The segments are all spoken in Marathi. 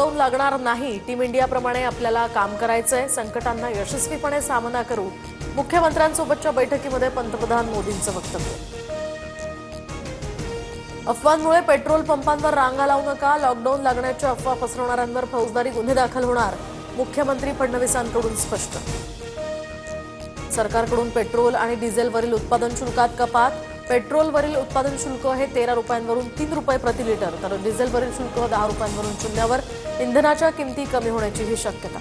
लॉकडाऊन लागणार नाही। टीम इंडियाप्रमाणे आपल्याला काम करायचंय। संकटांना यशस्वीपणे सामना करू। मुख्यमंत्र्यांसोबतच्या बैठकीमध्ये पंतप्रधान मोदींचं वक्तव्य। अफवांमुळे पेट्रोल पंपांवर रांगा लावू नका। लॉकडाऊन लागण्याच्या अफवा पसरवणाऱ्यांवर फौजदारी गुन्हे दाखल होणार। मुख्यमंत्री फडणवीसांकडून स्पष्ट। सरकारकडून पेट्रोल आणि डिझेलवरील उत्पादन शुल्कात कपात। पेट्रोलवरील उत्पादन शुल्क हे 13 रुपयांवरून 3 रुपये प्रति लिटर, तर डिझेलवरील शुल्क 10 रुपयांवरून शून्यावर। इंधनाच्या किमती कमी होण्याचीही शक्यता।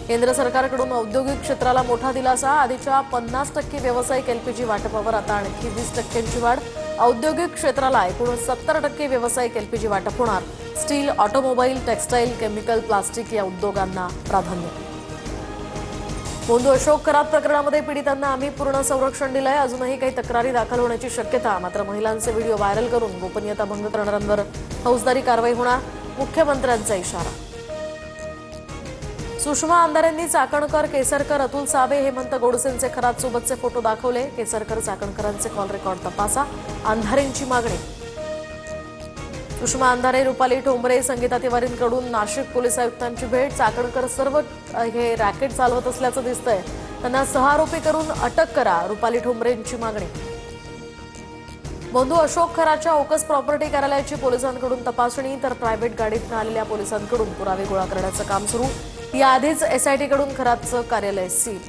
केंद्र सरकारकडून औद्योगिक क्षेत्राला मोठा दिलासा। आधीच्या 50% व्यावसायिक एलपीजी वाटपावर आता आणखी 20% वाढ। औद्योगिक क्षेत्राला एकूण 70% व्यावसायिक एलपीजी वाटप होणार। Steel, automobile, textile, chemical, plastic या उद्योगांना प्राधान्य। मोंदू अशोक करात प्रकरणामध्ये पीडितांना आम्ही पूर्ण संरक्षण दिलंय। अजूनही काही तक्रारी दाखल होण्याची शक्यता। मात्र महिलांचे व्हिडिओ व्हायरल करून गोपनीयता भंग करणाऱ्यांवर फौजदारी कारवाई होणार। मुख्यमंत्र्यांचा इशारा। सुषमा अंधारेंनी चाकणकर, केसरकर, अतुल सावे, हेमंत गोडसेंचे खरात सोबतचे फोटो दाखवले। केसरकर, चाकणकरांचे कॉल रेकॉर्ड तपासा। अंधारेंची मागणी। सुषमा अंधारे, रुपाली ठोंबरे, संगीता तिवारींकडून नाशिक पोलीस आयुक्तांची भेट। चाकणकर सर्व हे रॅकेट चालवत असल्याचं दिसतंय। त्यांना 6 आरोपी करून अटक करा। रुपाली ठोंबरेंची मागणी। मोंदू अशोक खराच्या ओकस प्रॉपर्टी कार्यालयाची पोलिसांकडून तपासणी, तर प्रायव्हेट गाडीत आलेल्या पोलिसांकडून पुरावे गोळा करण्याचं काम सुरू। याआधीच एसआयटीकडून खरातचं कार्यालय सील।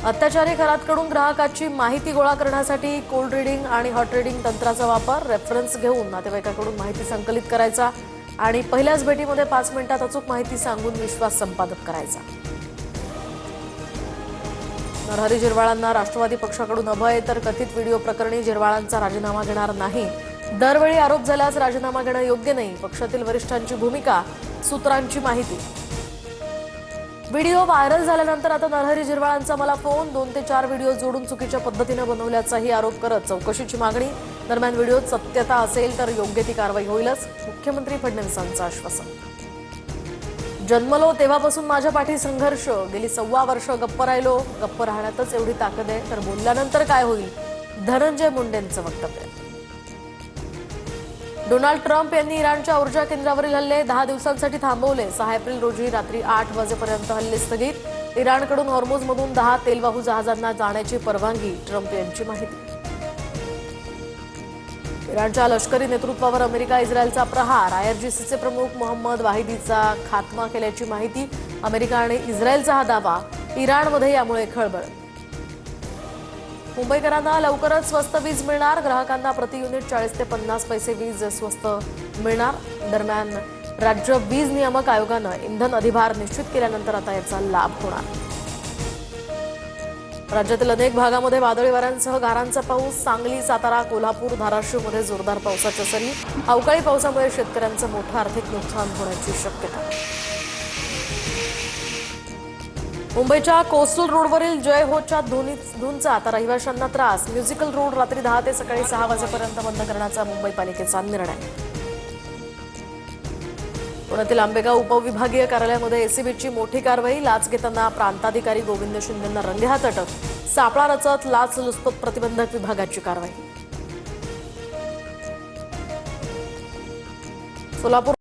अत्याचारी खरातकडून ग्राहकाची माहिती गोळा करण्यासाठी कोल्ड रीडिंग आणि हॉट रीडिंग तंत्राचा वापर। रेफरन्स घेऊन नातेवाईकाकडून माहिती संकलित करायचा आणि पहिल्याच भेटीमध्ये 5 मिनिटात अचूक माहिती सांगून विश्वास संपादक करायचा। नरहरी झिरवाळांना राष्ट्रवादी पक्षाकडून अभय, तर कथित व्हिडिओ प्रकरणी झिरवाळांचा राजीनामा घेणार नाही। दरवेळी आरोप झाल्यास राजीनामा घेणं योग्य नाही। पक्षातील वरिष्ठांची भूमिका, सूत्रांची माहिती। व्हिडिओ व्हायरल झाल्यानंतर आता नरहरी झिरवाळांचा मला फोन। 2 ते 4 व्हिडिओ जोडून चुकीच्या पद्धतीने बनवल्याचाही आरोप करत चौकशीची मागणी। दरम्यान व्हिडिओत सत्यता असेल तर योग्य ती कारवाई होईलच। मुख्यमंत्री फडणवीसांचं आश्वासन। जन्मलो तेव्हापासून माझ्या पाठी संघर्ष। गेली 1.25 वर्ष गप्प राहिलो। गप्प राहण्यातच एवढी ताकद आहे, तर बोलल्यानंतर काय होईल? धनंजय मुंडेंचं वक्तव्य। डोनाल्ड ट्रम्प यांनी इराणच्या ऊर्जा केंद्रावरील हल्ले 10 दिवसांसाठी थांबवले। 6 एप्रिल रोजी रात्री 8 वाजेपर्यंत हल्ले स्थगित। इराणकडून हॉर्मुझमधून 10 तेलवाहू जहाजांना जाण्याची परवानगी। ट्रम्प यांची माहिती। इराणच्या लष्करी नेतृत्वावर अमेरिका इस्रायलचा प्रहार। आयआरजीसीचे प्रमुख मोहम्मद वाहिदीचा खात्मा केल्याची माहिती। अमेरिका आणि इस्रायलचा हा दावा। इराणमध्ये यामुळे खळबळ। मुंबईकरांना लवकरच स्वस्त वीज मिळणार। ग्राहकांना प्रति युनिट 40 ते 50 पैसे वीज स्वस्त मिळणार। दरम्यान राज्य वीज नियामक आयोगानं इंधन अधिभार निश्चित केल्यानंतर आता याचा लाभ होणार। राज्यातील अनेक भागामध्ये वादळी वाऱ्यांसह गारांचा पाऊस। सांगली, सातारा, कोल्हापूर, धाराशिवमध्ये जोरदार पावसाच्या सरी। अवकाळी पावसामुळे शेतकऱ्यांचं मोठं आर्थिक नुकसान होण्याची शक्यता। मुंबईच्या कोस्टल रोडवरील जय होच्या धूनचा आता रहिवाशांना त्रास। म्युझिकल रोड रात्री 10 ते सकाळी 6 वाजेपर्यंत बंद करण्याचा मुंबई पालिकेचा निर्णय। पुण्यातील आंबेगाव उपविभागीय कार्यालयामध्ये एसीबीची मोठी कारवाई। लाच घेताना प्रांताधिकारी गोविंद शिंदेंना रंगेहात अटक। सापळा रचत लाचलुचपत प्रतिबंधक विभागाची कारवाई। सोलापूर